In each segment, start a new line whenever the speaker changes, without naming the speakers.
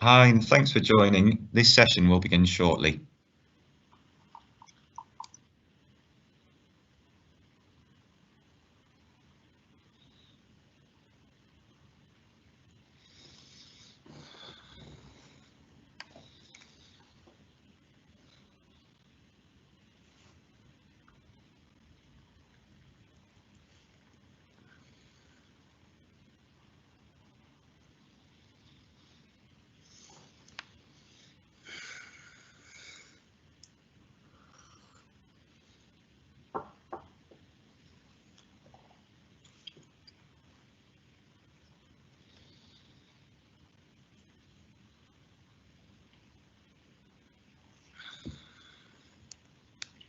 Hi, and thanks for joining. This session will begin shortly.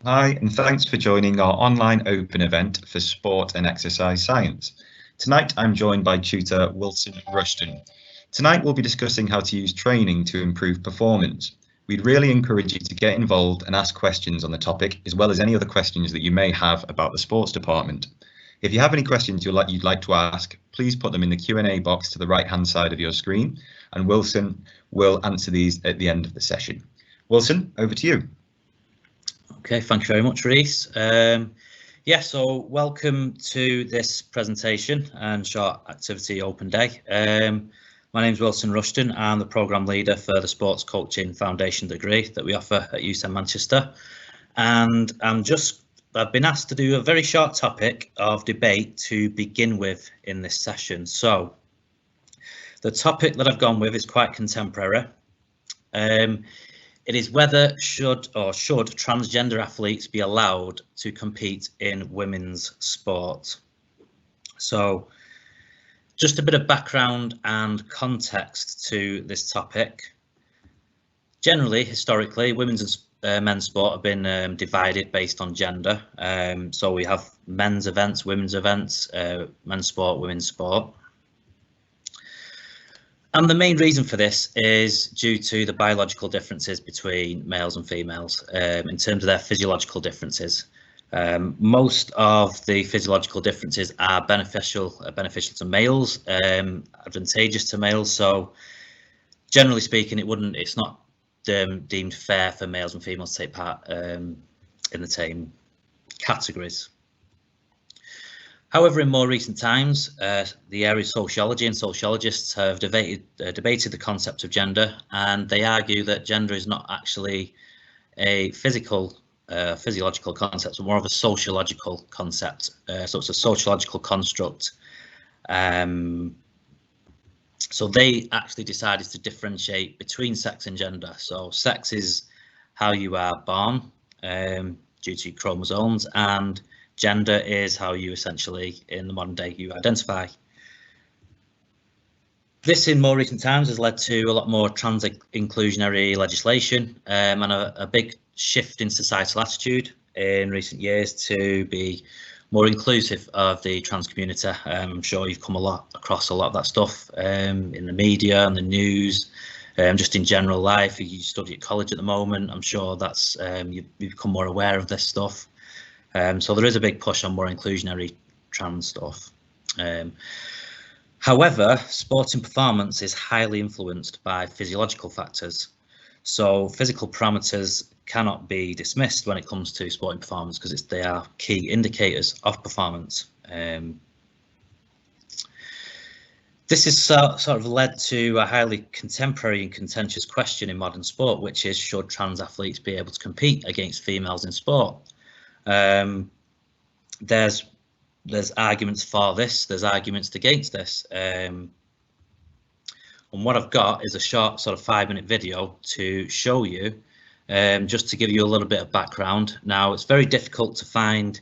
Hi, and thanks for joining our online open event for sport and exercise science. Tonight, I'm joined by tutor Wilson Rushton. Tonight, we'll be discussing how to use training to improve performance. We'd really encourage you to get involved and ask questions on the topic, as well as any other questions that you may have about the sports department. If you have any questions you'd like to ask, please put them in the Q&A box to the right-hand side of your screen, and Wilson will answer these at the end of the session. Wilson, over to you.
Okay, thank you very much, Reese. So welcome to this presentation and short activity open day. My name is Wilson Rushton. I'm the programme leader for the Sports Coaching Foundation degree that we offer at UCEN Manchester. And I've been asked to do a very short topic of debate to begin with in this session. So the topic that I've gone with is quite contemporary. It is whether should transgender athletes be allowed to compete in women's sport. So just a bit of background and context to this topic. Generally, historically, women's and men's sport have been divided based on gender. So we have men's events, women's events, men's sport, women's sport. And the main reason for this is due to the biological differences between males and females in terms of their physiological differences. Most of the physiological differences are beneficial to males, advantageous to males. So generally speaking, it's not deemed fair for males and females to take part in the same categories. However, in more recent times, the area of sociology and sociologists have debated the concept of gender, and they argue that gender is not actually a physiological concept, but more of a sociological concept. So it's a sociological construct. So they actually decided to differentiate between sex and gender. So sex is how you are born due to chromosomes, and gender is how you essentially, in the modern day, you identify. This in more recent times has led to a lot more trans inclusionary legislation and a big shift in societal attitude in recent years to be more inclusive of the trans community. I'm sure you've come across a lot of that stuff in the media and the news, just in general life. You study at college at the moment, I'm sure that's you've become more aware of this stuff. So there is a big push on more inclusionary trans stuff. However, sporting performance is highly influenced by physiological factors. So physical parameters cannot be dismissed when it comes to sporting performance because they are key indicators of performance. This has sort of led to a highly contemporary and contentious question in modern sport, which is, should trans athletes be able to compete against females in sport? There's arguments for this, there's arguments against this, and what I've got is a short sort of 5-minute video to show you, just to give you a little bit of background. Now, it's very difficult to find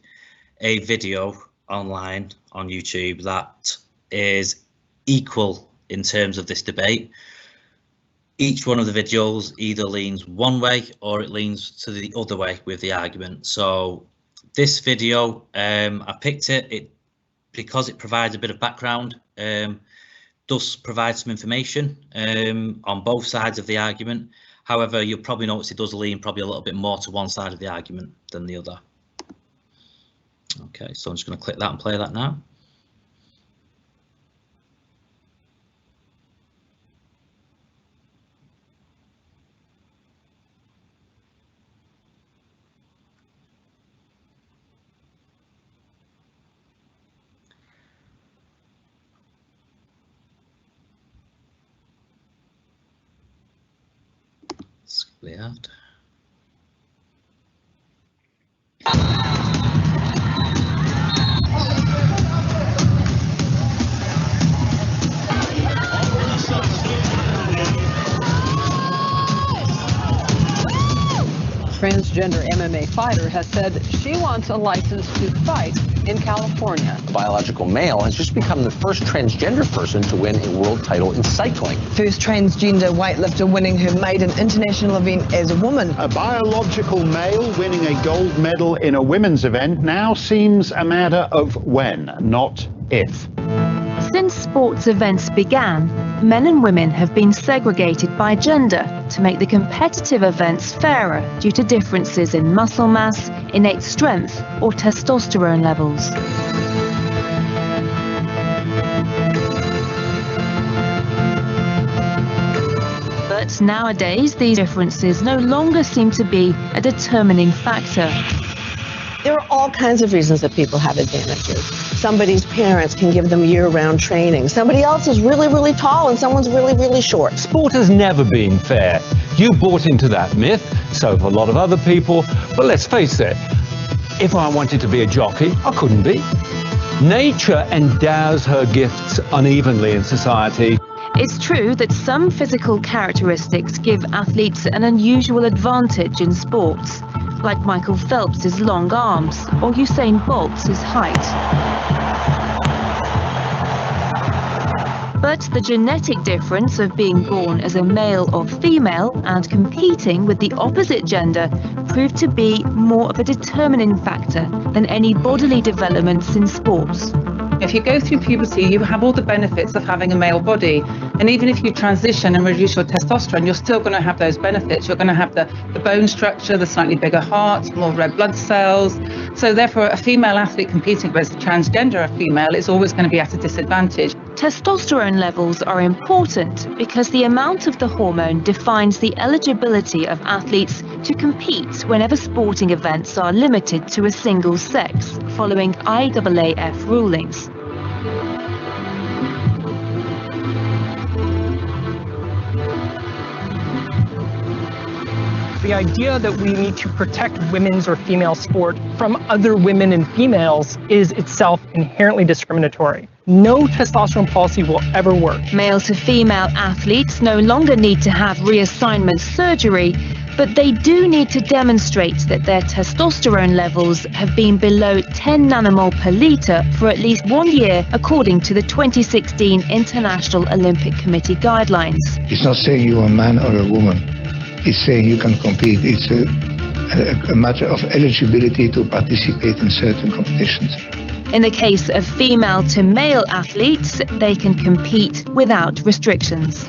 a video online on YouTube that is equal in terms of this debate. Each one of the videos either leans one way or it leans to the other way with the argument. So this video, I picked it because it provides a bit of background, does provide some information on both sides of the argument. However, you'll probably notice it does lean probably a little bit more to one side of the argument than the other. Okay, so I'm just going to click that and play that now. Hopefully out.
Transgender MMA fighter has said she wants a license to fight in California.
A biological male has just become the first transgender person to win a world title in cycling.
First transgender weightlifter winning her maiden international event as a woman.
A biological male winning a gold medal in a women's event now seems a matter of when, not if.
Since sports events began, men and women have been segregated by gender to make the competitive events fairer due to differences in muscle mass, innate strength, or testosterone levels. But nowadays, these differences no longer seem to be a determining factor.
There are all kinds of reasons that people have advantages. Somebody's parents can give them year-round training. Somebody else is really, really tall and someone's really, really short.
Sport has never been fair. You bought into that myth, so have a lot of other people. But let's face it, if I wanted to be a jockey, I couldn't be. Nature endows her gifts unevenly in society.
It's true that some physical characteristics give athletes an unusual advantage in sports, like Michael Phelps' long arms or Usain Bolt's height. But the genetic difference of being born as a male or female and competing with the opposite gender proved to be more of a determining factor than any bodily developments in sports.
If you go through puberty, you have all the benefits of having a male body. And even if you transition and reduce your testosterone, you're still going to have those benefits. You're going to have the bone structure, the slightly bigger heart, more red blood cells. So therefore, a female athlete competing against a transgender female is always going to be at a disadvantage.
Testosterone levels are important because the amount of the hormone defines the eligibility of athletes to compete whenever sporting events are limited to a single sex, following IAAF rulings.
The idea that we need to protect women's or female sport from other women and females is itself inherently discriminatory. No testosterone policy will ever work.
Male to female athletes no longer need to have reassignment surgery, but they do need to demonstrate that their testosterone levels have been below 10 nanomole per litre for at least 1 year, according to the 2016 International Olympic Committee guidelines.
It's not saying you're a man or a woman. It's saying you can compete. It's a matter of eligibility to participate in certain competitions.
In the case of female to male athletes, they can compete without restrictions.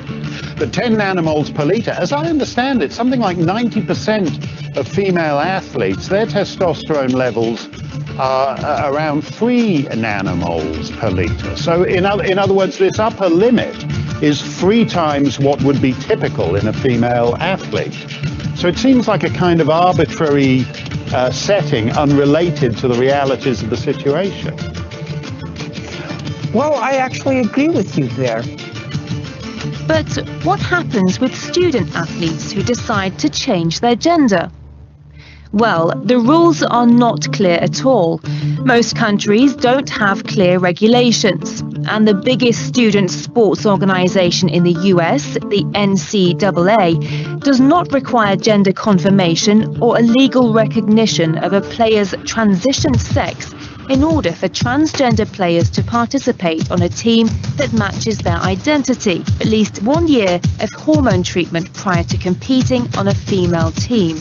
The 10 nanomoles per litre, as I understand it, something like 90% of female athletes, their testosterone levels are around 3 nanomoles per litre. So in other words, this upper limit is 3 times what would be typical in a female athlete. So it seems like a kind of arbitrary setting unrelated to the realities of the situation.
Well, I actually agree with you there.
But what happens with student athletes who decide to change their gender? Well, the rules are not clear at all. Most countries don't have clear regulations, and the biggest student sports organization in the US, the NCAA, does not require gender confirmation or a legal recognition of a player's transition sex in order for transgender players to participate on a team that matches their identity, at least 1 year of hormone treatment prior to competing on a female team.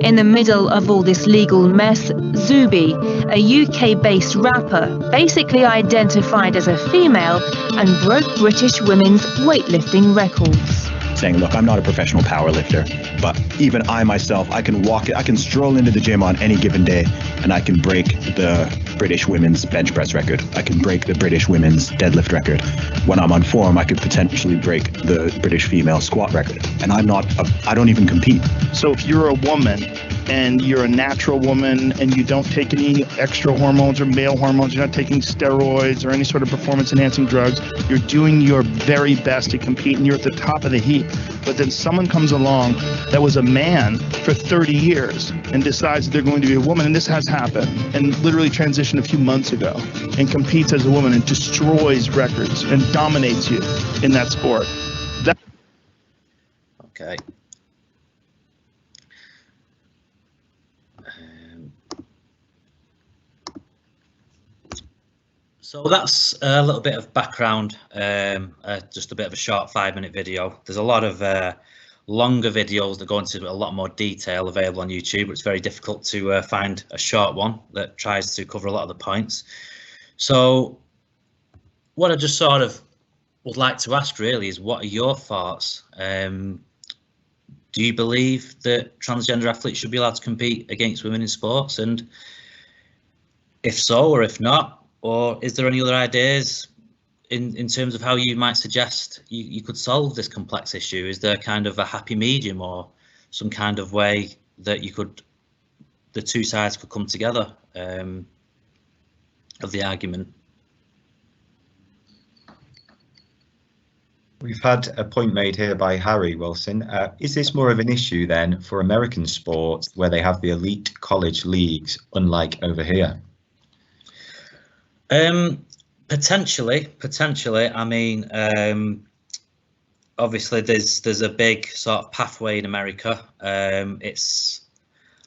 In the middle of all this legal mess, Zuby, a UK-based rapper, basically identified as a female and broke British women's weightlifting records.
Saying, look, I'm not a professional powerlifter, but even I myself, I can stroll into the gym on any given day and I can break the British women's bench press record. I can break the British women's deadlift record. When I'm on form, I could potentially break the British female squat record. And I don't even compete.
So if you're a woman and you're a natural woman and you don't take any extra hormones or male hormones, you're not taking steroids or any sort of performance enhancing drugs, you're doing your very best to compete and you're at the top of the heap. But then someone comes along that was a man for 30 years and decides that they're going to be a woman, and this has happened, and literally transitioned a few months ago and competes as a woman and destroys records and dominates you in that sport.
Okay. So that's a little bit of background, just a bit of a short 5-minute video. There's a lot of longer videos that go into a lot more detail available on YouTube, but it's very difficult to find a short one that tries to cover a lot of the points. So what I just sort of would like to ask really is, what are your thoughts? Do you believe that transgender athletes should be allowed to compete against women in sports? And if so, or if not, or is there any other ideas in terms of how you might suggest you could solve this complex issue? Is there kind of a happy medium or some kind of way that the two sides could come together of the argument?
We've had a point made here by Harry Wilson. Is this more of an issue then for American sports where they have the elite college leagues, unlike over here? Potentially. I mean, obviously there's a big sort of pathway in America. It's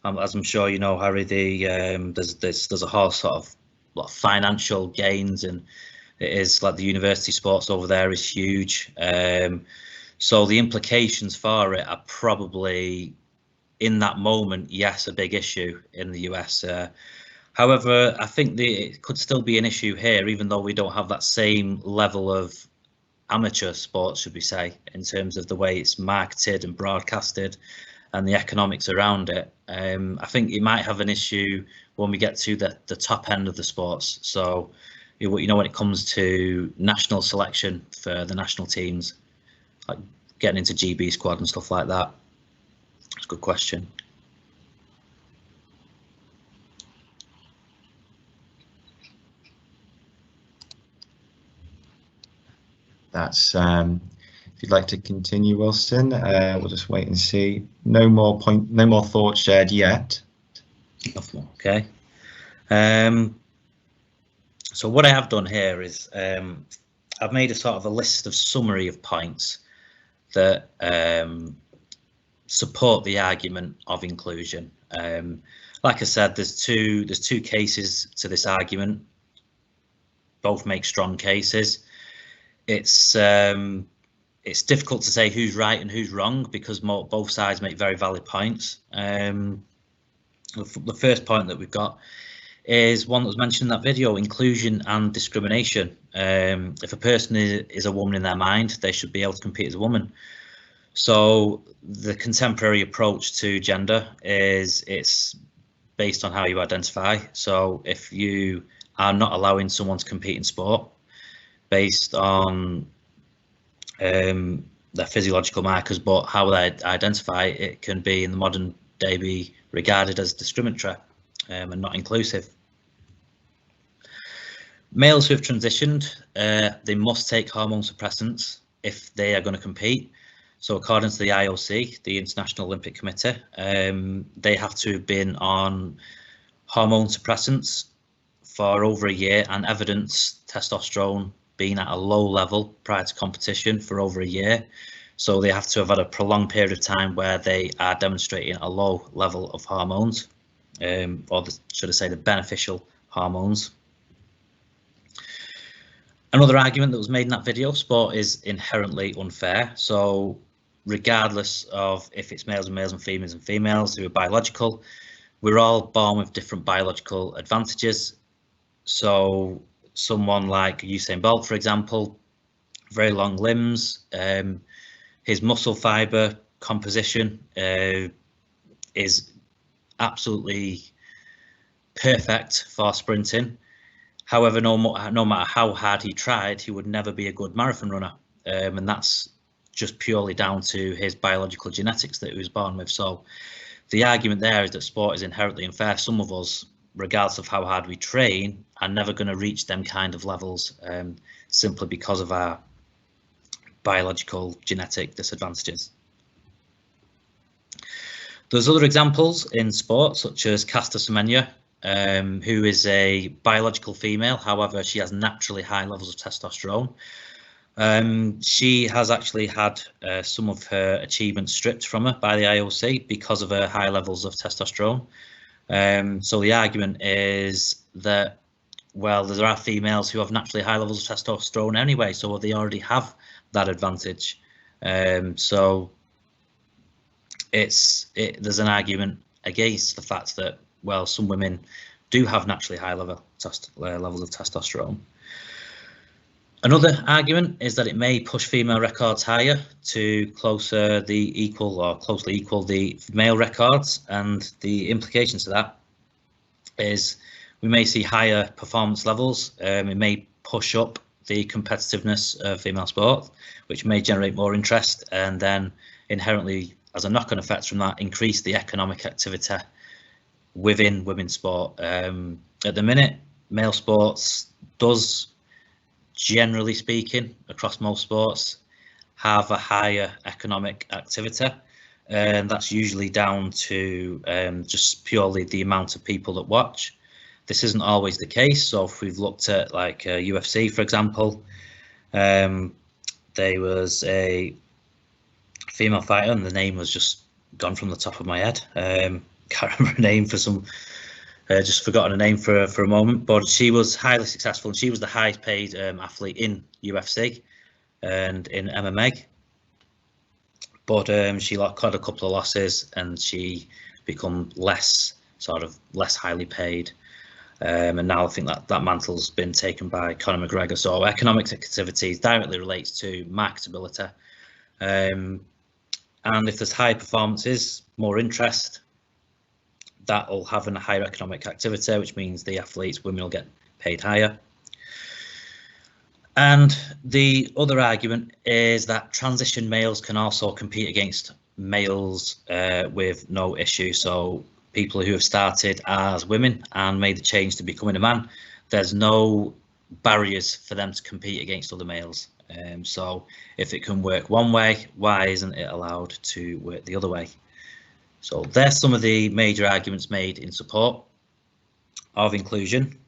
as I'm sure you know, Harry, there's a whole sort of lot of financial gains, and it is like the university sports over there is huge. So the implications for it are probably, in that moment, yes, a big issue in the US. However, I think it could still be an issue here, even though we don't have that same level of amateur sports, should we say, in terms of the way it's marketed and broadcasted and the economics around it. I think it might have an issue when we get to the top end of the sports. So, you know, when it comes to national selection for the national teams, like getting into GB squad and stuff like that. It's a good question. That's if you'd like to continue, Wilson. We'll just wait and see. No more thoughts shared yet.
Okay. So what I have done here is I've made a sort of a list of summary of points that support the argument of inclusion. Like I said, there's two cases to this argument. Both make strong cases. It's difficult to say who's right and who's wrong because both sides make very valid points. The first point that we've got is one that was mentioned in that video: inclusion and discrimination. If a person is a woman in their mind, they should be able to compete as a woman. So the contemporary approach to gender is it's based on how you identify. So if you are not allowing someone to compete in sport based on their physiological markers, but how they identify, it can be in the modern day be regarded as discriminatory and not inclusive. Males who have transitioned, they must take hormone suppressants if they are going to compete. So according to the IOC, the International Olympic Committee, they have to have been on hormone suppressants for over a year and evidence testosterone being at a low level prior to competition for over a year. So they have to have had a prolonged period of time where they are demonstrating a low level of hormones, or should I say the beneficial hormones. Another argument that was made in that video: sport is inherently unfair. So regardless of if it's males and females who are biological, we're all born with different biological advantages. So someone like Usain Bolt, for example, very long limbs, his muscle fiber composition is absolutely perfect for sprinting. However, no matter how hard he tried, he would never be a good marathon runner, and that's just purely down to his biological genetics that he was born with. So the argument there is that sport is inherently unfair. Some of us, regardless of how hard we train, are never going to reach them kind of levels simply because of our biological genetic disadvantages. There's other examples in sport, such as Caster Semenya, who is a biological female. However, she has naturally high levels of testosterone. She has actually had some of her achievements stripped from her by the IOC because of her high levels of testosterone. So the argument is that, well, there are females who have naturally high levels of testosterone anyway, so they already have that advantage. So there's an argument against the fact that, well, some women do have naturally high levels of testosterone. Another argument is that it may push female records higher to closely equal the male records, and the implications of that is we may see higher performance levels. It may push up the competitiveness of female sport, which may generate more interest, and then inherently, as a knock-on effect from that, increase the economic activity within women's sport. At the minute, male sports does, generally speaking, across most sports, have a higher economic activity, and that's usually down to just purely the amount of people that watch. This isn't always the case. So if we've looked at like UFC, for example, there was a female fighter, and the name was just gone from the top of my head. Can't remember her name for some. Just forgotten her name for a moment, but she was highly successful, and she was the highest paid athlete in UFC and in MMA. But she had a couple of losses, and she become less highly paid. And now I think that mantle's been taken by Conor McGregor. So economic activity directly relates to marketability. And if there's high performances, more interest, that will have a higher economic activity, which means the athletes, women, will get paid higher. And the other argument is that transition males can also compete against males with no issue. So people who have started as women and made the change to becoming a man, there's no barriers for them to compete against other males. So if it can work one way, why isn't it allowed to work the other way? So there's some of the major arguments made in support of inclusion.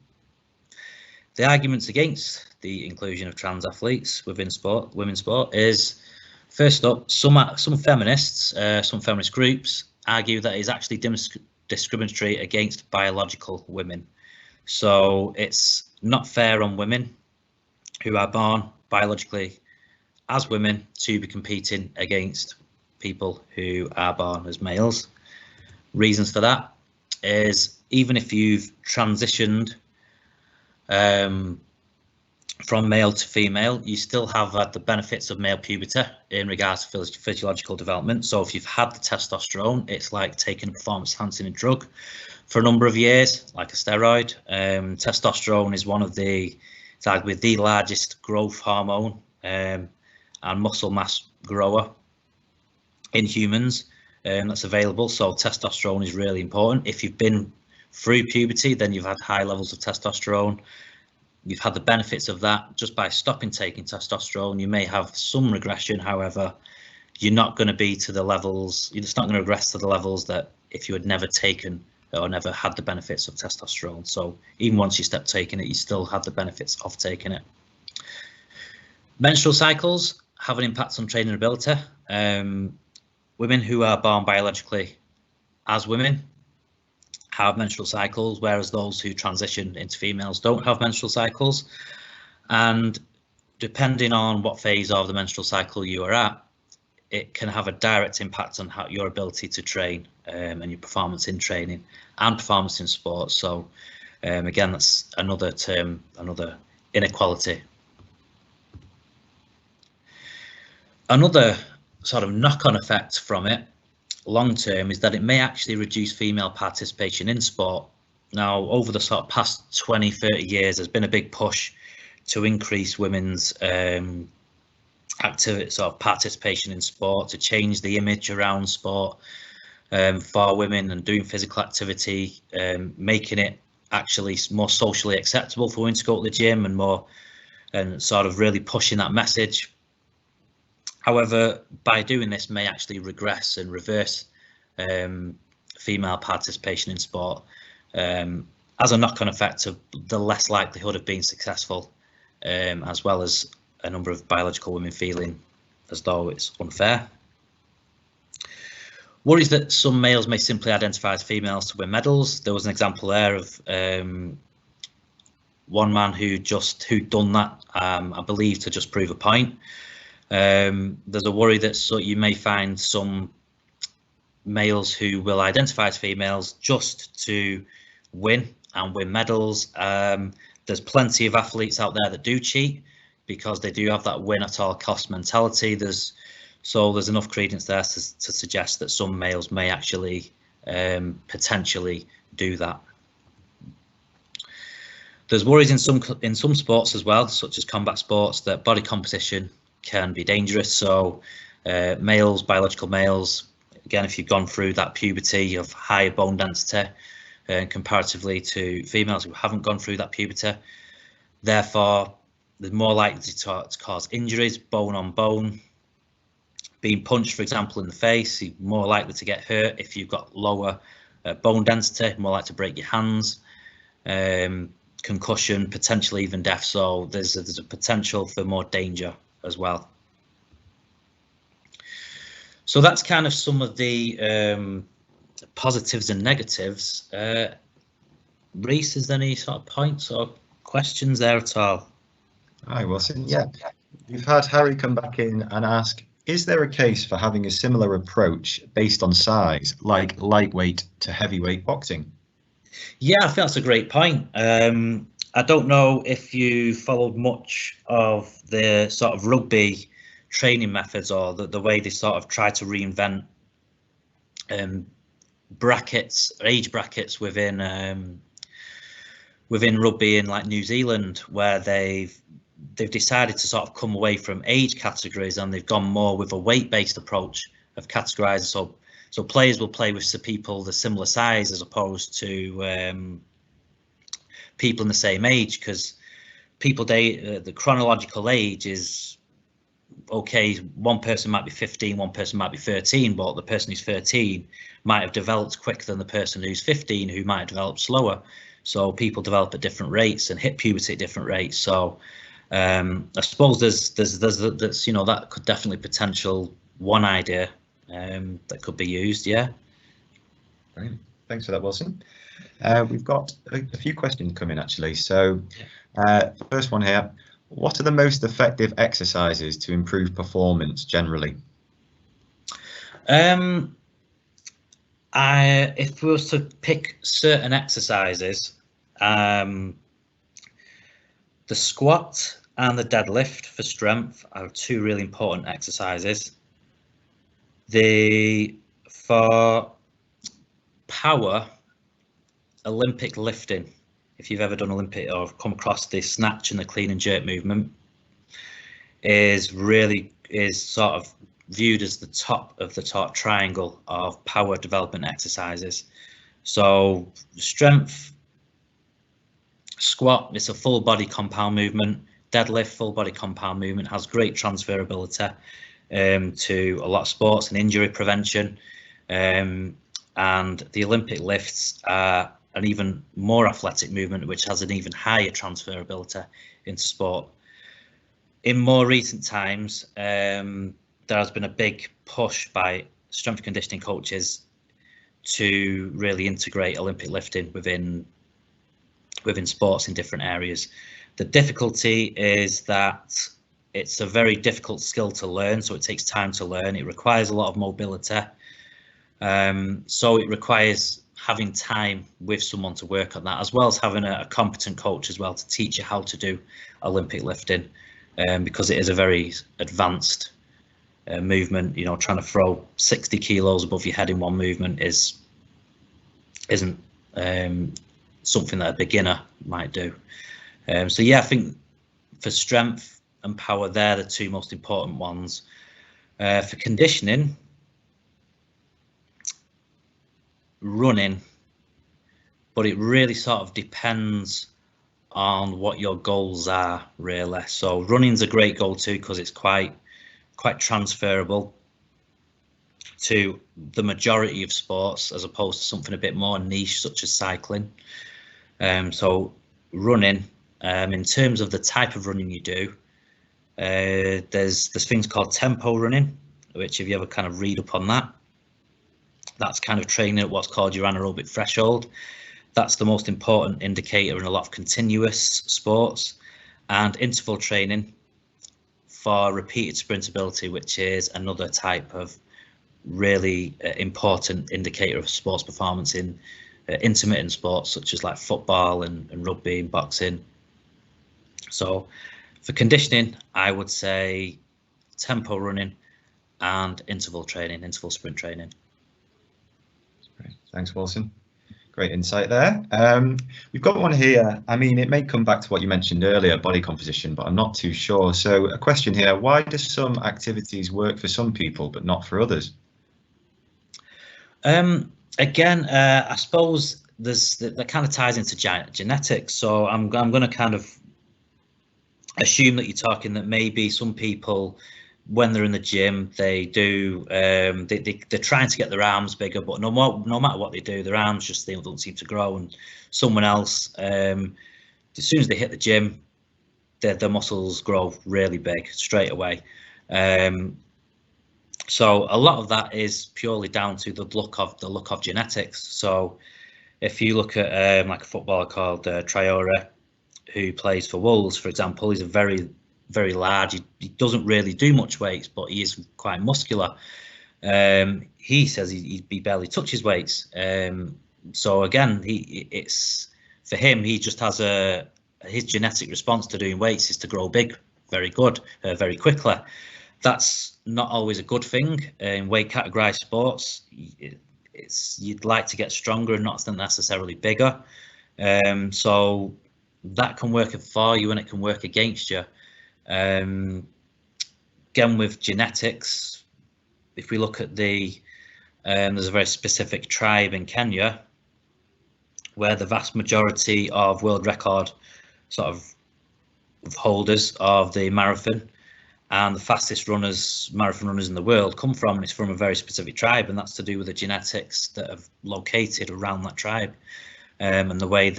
The arguments against the inclusion of trans athletes within sport, women's sport, is, first up, some feminists, some feminist groups argue that it's actually discriminatory against biological women. So it's not fair on women who are born biologically as women to be competing against people who are born as males. Reasons for that is, even if you've transitioned from male to female, you still have had the benefits of male puberty in regards to physiological development. So if you've had the testosterone, it's like taking a performance enhancing drug for a number of years, like a steroid. Testosterone is one of it's arguably the largest growth hormone and muscle mass grower in humans that's available. So testosterone is really important. If you've been through puberty, then you've had high levels of testosterone. You've had the benefits of that just by stopping taking testosterone. You may have some regression, however, you're not going to be to the levels, you're just not going to regress to the levels that if you had never taken or never had the benefits of testosterone. So even once you stop taking it, you still have the benefits of taking it. Menstrual cycles have an impact on training ability. Women who are born biologically as women have menstrual cycles, whereas those who transition into females don't have menstrual cycles. And depending on what phase of the menstrual cycle you are at, it can have a direct impact on your ability to train and your performance in training and performance in sports. So again, that's another term, another inequality. Another sort of knock-on effect from it long term is that it may actually reduce female participation in sport. Now, over the sort of past 20-30 years, there's been a big push to increase women's activity, sort of participation in sport, to change the image around sport. for women and doing physical activity, making it actually more socially acceptable for women to go to the gym and sort of really pushing that message. However, by doing this may actually regress and reverse female participation in sport, as a knock-on effect of the less likelihood of being successful, as well as a number of biological women feeling as though it's unfair. Worries that some males may simply identify as females to win medals. There was an example there of one man who'd done that, I believe, to just prove a point. There's a worry that you may find some males who will identify as females just to win and win medals. There's plenty of athletes out there that do cheat because they do have that win at all cost mentality. There's enough credence there to suggest that some males may actually potentially do that. There's worries in some sports as well, such as combat sports, that body composition can be dangerous. So males, biological males, again, if you've gone through that puberty, you have higher bone density comparatively to females who haven't gone through that puberty. Therefore, they're more likely to cause injuries, bone on bone. Being punched, for example, in the face, you're more likely to get hurt if you've got lower bone density, more likely to break your hands. Concussion, potentially even death. So there's a potential for more danger as well. So that's kind of some of the positives and negatives. Reese, is there any sort of points or questions there at all?
Hi, Wilson. Yeah, we've had Harry come back in and ask, is there a case for having a similar approach based on size, like lightweight to heavyweight boxing?
Yeah, I think that's a great point. I don't know if you followed much of the sort of rugby training methods or the way they sort of try to reinvent age brackets within rugby in like New Zealand, where they've decided to sort of come away from age categories and they've gone more with a weight-based approach of categorizing. So players will play with people the similar size as opposed to people in the same age, because the chronological age is okay. One person might be 15, one person might be 13, but the person who's 13 might have developed quicker than the person who's 15, who might have developed slower. So people develop at different rates and hit puberty at different rates. So I suppose there's that could definitely potential one idea that could be used. Yeah.
Brilliant. Thanks for that, Wilson. We've got a few questions coming actually. So first one here, what are the most effective exercises to improve performance generally?
If we was to pick certain exercises, the squat and the deadlift for strength are two really important exercises. For power, Olympic lifting, if you've ever done Olympic or come across the snatch and the clean and jerk movement, is sort of viewed as the top of the top triangle of power development exercises. So strength, squat, it's a full body compound movement. Deadlift, full body compound movement, has great transferability to a lot of sports and injury prevention. And the Olympic lifts are an even more athletic movement, which has an even higher transferability into sport. In more recent times, there has been a big push by strength conditioning coaches to really integrate Olympic lifting within sports in different areas. The difficulty is that it's a very difficult skill to learn, so it takes time to learn. It requires a lot of mobility. So it requires having time with someone to work on that, as well as having a competent coach as well to teach you how to do Olympic lifting, because it is a very advanced movement. You know, trying to throw 60 kilos above your head in one movement isn't something that a beginner might do. So yeah, I think for strength and power, they're the two most important ones. For conditioning, running, but it really sort of depends on what your goals are, really. So running's a great goal too, because it's quite transferable to the majority of sports, as opposed to something a bit more niche such as cycling. So running, in terms of the type of running you do, there's things called tempo running, which if you ever kind of read up on that, that's kind of training at what's called your anaerobic threshold. That's the most important indicator in a lot of continuous sports. And interval training for repeated sprintability, which is another type of really important indicator of sports performance in intermittent sports such as like football and rugby and boxing. So for conditioning, I would say tempo running and interval training, interval sprint training.
Great. Thanks, Wilson. Great insight there. We've got one here. I mean, it may come back to what you mentioned earlier, body composition, but I'm not too sure. So a question here, why do some activities work for some people but not for others?
Again, I suppose that kind of ties into genetics. So I'm going to kind of assume that you're talking that maybe some people, when they're in the gym, they do they're trying to get their arms bigger, but no matter what they do, their arms just don't seem to grow. And someone else, as soon as they hit the gym, their muscles grow really big straight away. So a lot of that is purely down to the look of genetics. So if you look at like a footballer called Traore, who plays for Wolves, for example, he's a very large. He doesn't really do much weights, but he is quite muscular. He says he barely touches weights. So again, it's for him. He just has his genetic response to doing weights is to grow big, very quickly. That's not always a good thing in weight categorized sports. You'd like to get stronger and not necessarily bigger. So that can work for you and it can work against you. Again, with genetics, if we look at there's a very specific tribe in Kenya where the vast majority of world record sort of holders of the marathon and the fastest marathon runners in the world come from, and it's from a very specific tribe, and that's to do with the genetics that have located around that tribe, and the way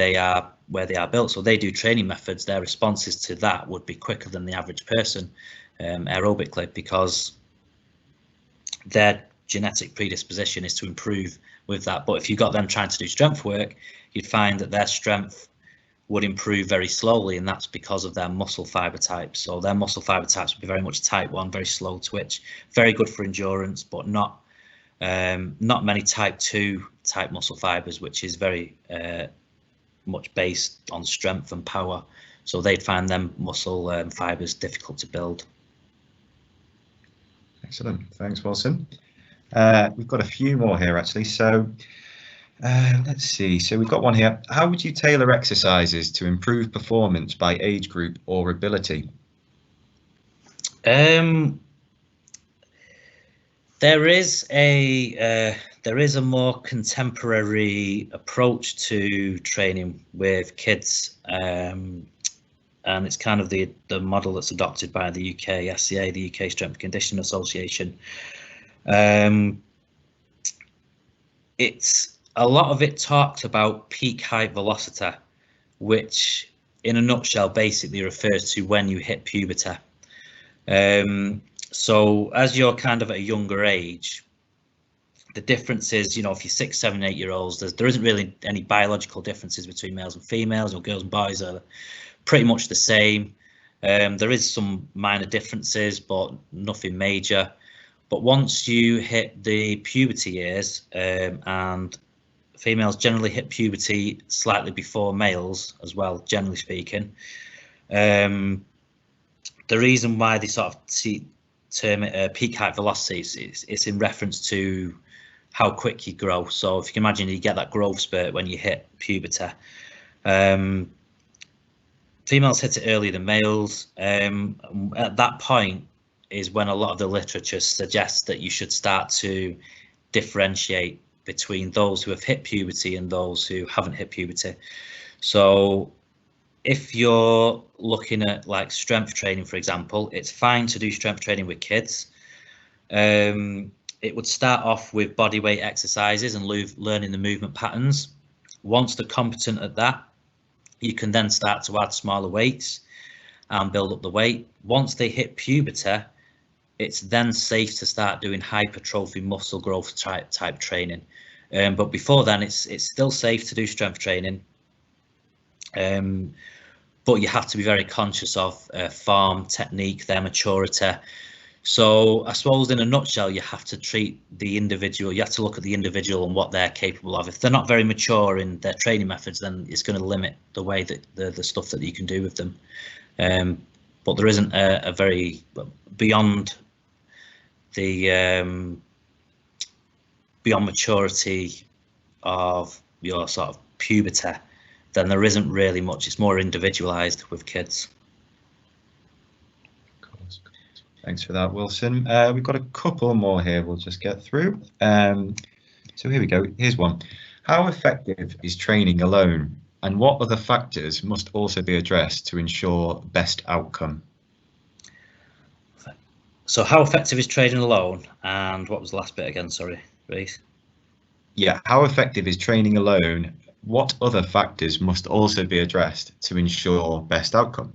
where they are built. So they do training methods, their responses to that would be quicker than the average person aerobically, because their genetic predisposition is to improve with that. But if you got them trying to do strength work, you'd find that their strength would improve very slowly, and that's because of their muscle fiber types. So their muscle fiber types would be very much type 1, very slow twitch, very good for endurance, but not many type 2 type muscle fibers, which is very much based on strength and power. So they'd find them muscle fibers difficult to build.
Excellent. Thanks, Wilson. We've got a few more here actually. So let's see. So we've got one here. How would you tailor exercises to improve performance by age group or ability?
There is a more contemporary approach to training with kids, and it's kind of the model that's adopted by the UK SCA, the UK Strength and Conditioning Association. A lot of it talks about peak height velocity, which in a nutshell basically refers to when you hit puberty. So as you're kind of at a younger age, the difference is, if you're 6, 7, 8 year olds, there isn't really any biological differences between males and females, or girls and boys are pretty much the same. There is some minor differences, but nothing major. But once you hit the puberty years, and females generally hit puberty slightly before males as well, generally speaking. The reason why they sort of term it peak height velocity it's in reference to how quick you grow. So if you can imagine, you get that growth spurt when you hit puberty. Females hit it earlier than males. At that point is when a lot of the literature suggests that you should start to differentiate between those who have hit puberty and those who haven't hit puberty. So if you're looking at like strength training, for example, it's fine to do strength training with kids. It would start off with body weight exercises and learning the movement patterns. Once they're competent at that, you can then start to add smaller weights and build up the weight. Once they hit puberty, it's then safe to start doing hypertrophy muscle growth type training. But before then, it's still safe to do strength training. But you have to be very conscious of form, technique, their maturity. So I suppose in a nutshell, you have to treat the individual, you have to look at the individual and what they're capable of. If they're not very mature in their training methods, then it's going to limit the way that the stuff that you can do with them. But there isn't a very, beyond the beyond maturity of your sort of puberty, then there isn't really much. It's more individualized with kids.
Thanks for that, Wilson. We've got a couple more here we'll just get through. So here we go. Here's one. How effective is training alone, and what other factors must also be addressed to ensure best outcome?
So how effective is training alone, and what was the last bit again? Sorry, Reece.
Yeah, how effective is training alone? What other factors must also be addressed to ensure best outcome?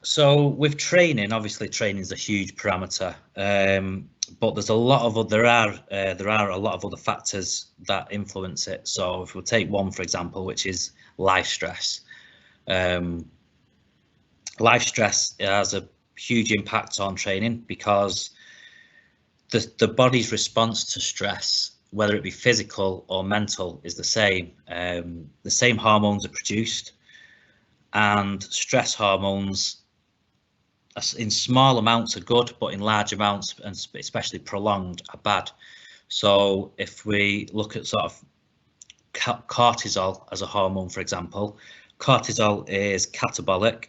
So with training, obviously training is a huge parameter, but there's a lot of there are a lot of other factors that influence it. So if we take one, for example, which is life stress. Life stress has a huge impact on training because the body's response to stress, whether it be physical or mental, is the same. The same hormones are produced, and stress hormones in small amounts are good, but in large amounts, and especially prolonged, are bad. So if we look at sort of cortisol as a hormone, for example, cortisol is catabolic.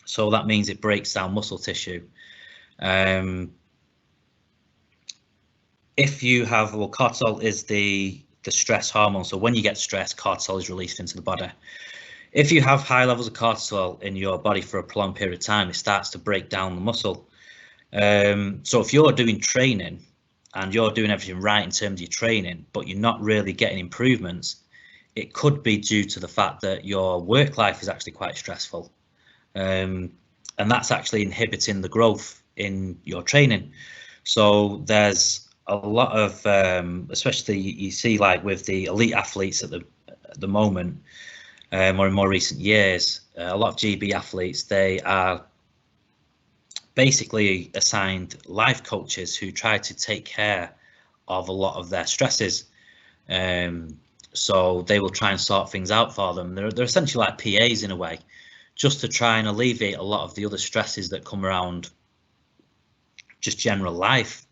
So that means it breaks down muscle tissue. If you have, well, cortisol is the stress hormone. So when you get stressed, cortisol is released into the body. If you have high levels of cortisol in your body for a prolonged period of time, it starts to break down the muscle. So if you're doing training and you're doing everything right in terms of your training, but you're not really getting improvements, it could be due to the fact that your work life is actually quite stressful. And that's actually inhibiting the growth in your training. So there's a lot of, especially you see like with the elite athletes at the moment, or in more recent years, a lot of GB athletes, they are basically assigned life coaches who try to take care of a lot of their stresses. So they will try and sort things out for them. They're essentially like PAs in a way, just to try and alleviate a lot of the other stresses that come around just general life.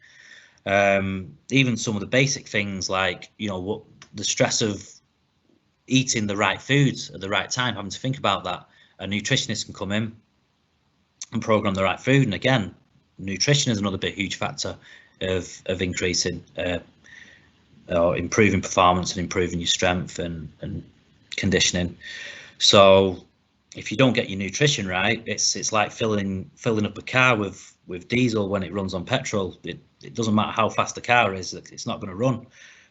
Even some of the basic things like, you know, what the stress of eating the right foods at the right time, having to think about that. A nutritionist can come in and program the right food. And again, nutrition is another huge factor of increasing or improving performance and improving your strength and conditioning. So if you don't get your nutrition right, it's like filling up a car with diesel when it runs on petrol. It doesn't matter how fast the car is, it's not going to run.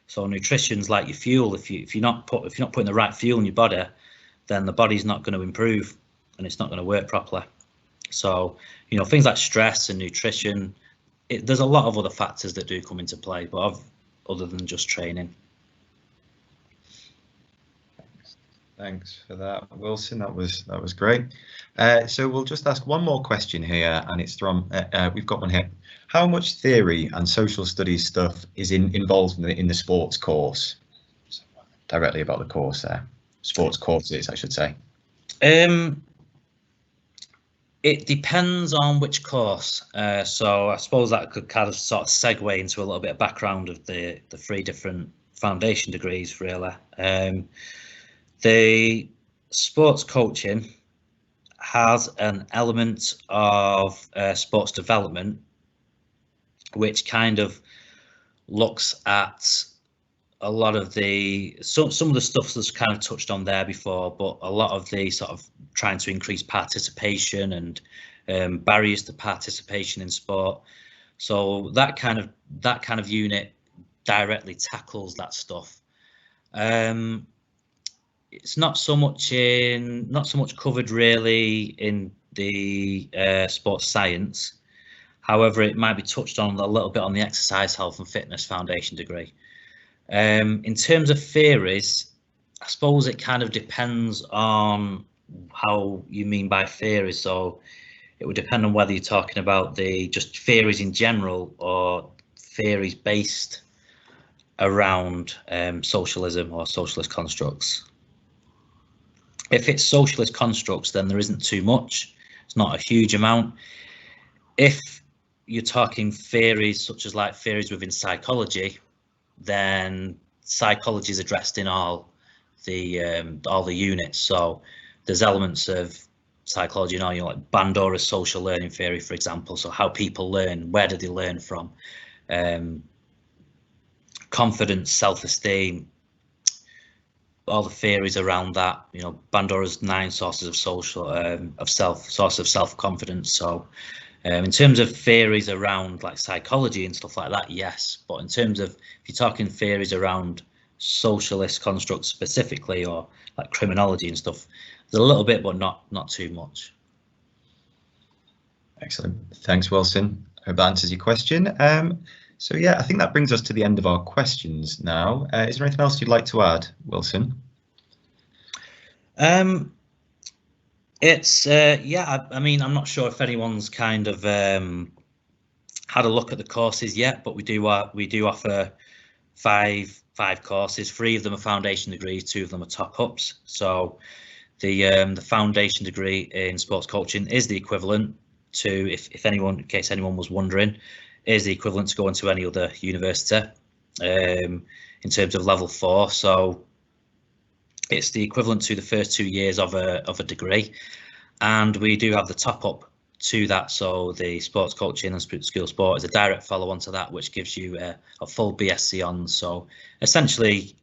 So nutrition's like your fuel. If you're not putting the right fuel in your body, then the body's not going to improve and it's not going to work properly. So, you know, things like stress and nutrition, there's a lot of other factors that do come into play, but other than just training.
Thanks for that, Wilson. That was great. So we'll just ask one more question here, and it's from we've got one here. How much theory and social studies stuff is involved in the sports course? Directly about the course there. Sports courses, I should say.
It depends on which course. So I suppose that could kind of sort of segue into a little bit of background of the 3 different foundation degrees, really. The sports coaching has an element of sports development, which kind of looks at a lot of the some of the stuff that's kind of touched on there before, but a lot of the sort of trying to increase participation and barriers to participation in sport. So that kind of unit directly tackles that stuff. It's not so much covered really in the sports science. However, it might be touched on a little bit on the exercise health and fitness foundation degree. In terms of theories, I suppose it kind of depends on how you mean by theories. So it would depend on whether you're talking about the just theories in general or theories based around socialism or socialist constructs. If it's socialist constructs, then there isn't too much. It's not a huge amount. If you're talking theories such as like theories within psychology, then psychology is addressed in all the units. So there's elements of psychology, like Bandora's social learning theory, for example. So how people learn, where do they learn from? Confidence, self-esteem, all the theories around that. Bandora's 9 sources of sources of self-confidence. So in terms of theories around like psychology and stuff like that, yes. But in terms of, if you're talking theories around socialist constructs specifically, or like criminology and stuff, there's a little bit, but not too much.
Excellent. Thanks, Wilson. I hope that answers your question. So yeah, I think that brings us to the end of our questions now. Is there anything else you'd like to add, Wilson?
It's yeah, I mean, I'm not sure if anyone's kind of had a look at the courses yet, but we do offer five courses. 3 of them are foundation degrees, 2 of them are top-ups. So the foundation degree in sports coaching is the equivalent to, in case anyone was wondering, is the equivalent to going to any other university in terms of level 4. So it's the equivalent to the first 2 years of a degree, and we do have the top up to that. So the sports coaching and school of sport is a direct follow on to that, which gives you a full BSc on. So essentially,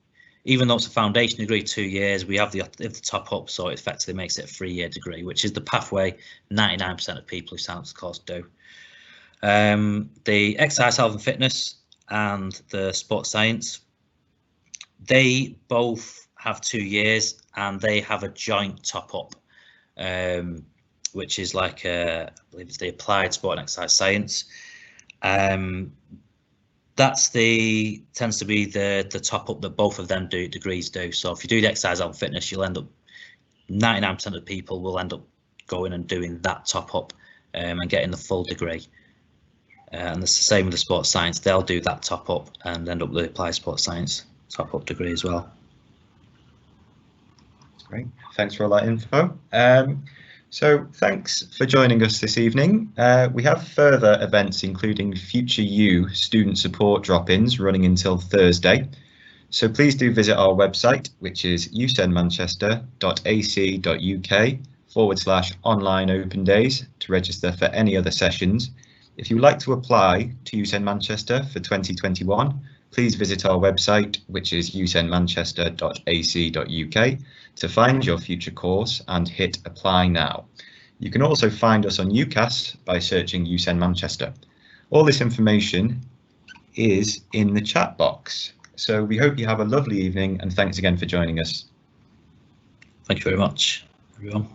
even though it's a foundation degree 2 years, we have the top up, so it effectively makes it a 3-year degree, which is the pathway 99% of people who sign up to the course do. The exercise health and fitness and the sports science, they both have 2 years, and they have a joint top up, which is like I believe it's the applied sport and exercise science. That's tends to be the top up that both of them degrees do. So if you do the exercise health and fitness, you'll end up 99% of people will end up going and doing that top up and getting the full degree. And it's the same with the sports science. They'll do that top up and end up with the applied sports science top up degree as well.
That's great. Thanks for all that info. So thanks for joining us this evening. We have further events, including Future You student support drop-ins running until Thursday. So please do visit our website, which is ucenmanchester.ac.uk/online open days to register for any other sessions. If you would like to apply to UCEN Manchester for 2021, please visit our website, which is ucenmanchester.ac.uk, to find your future course and hit apply now. You can also find us on UCAS by searching UCEN Manchester. All this information is in the chat box. So we hope you have a lovely evening, and thanks again for joining us.
Thank you very much, everyone.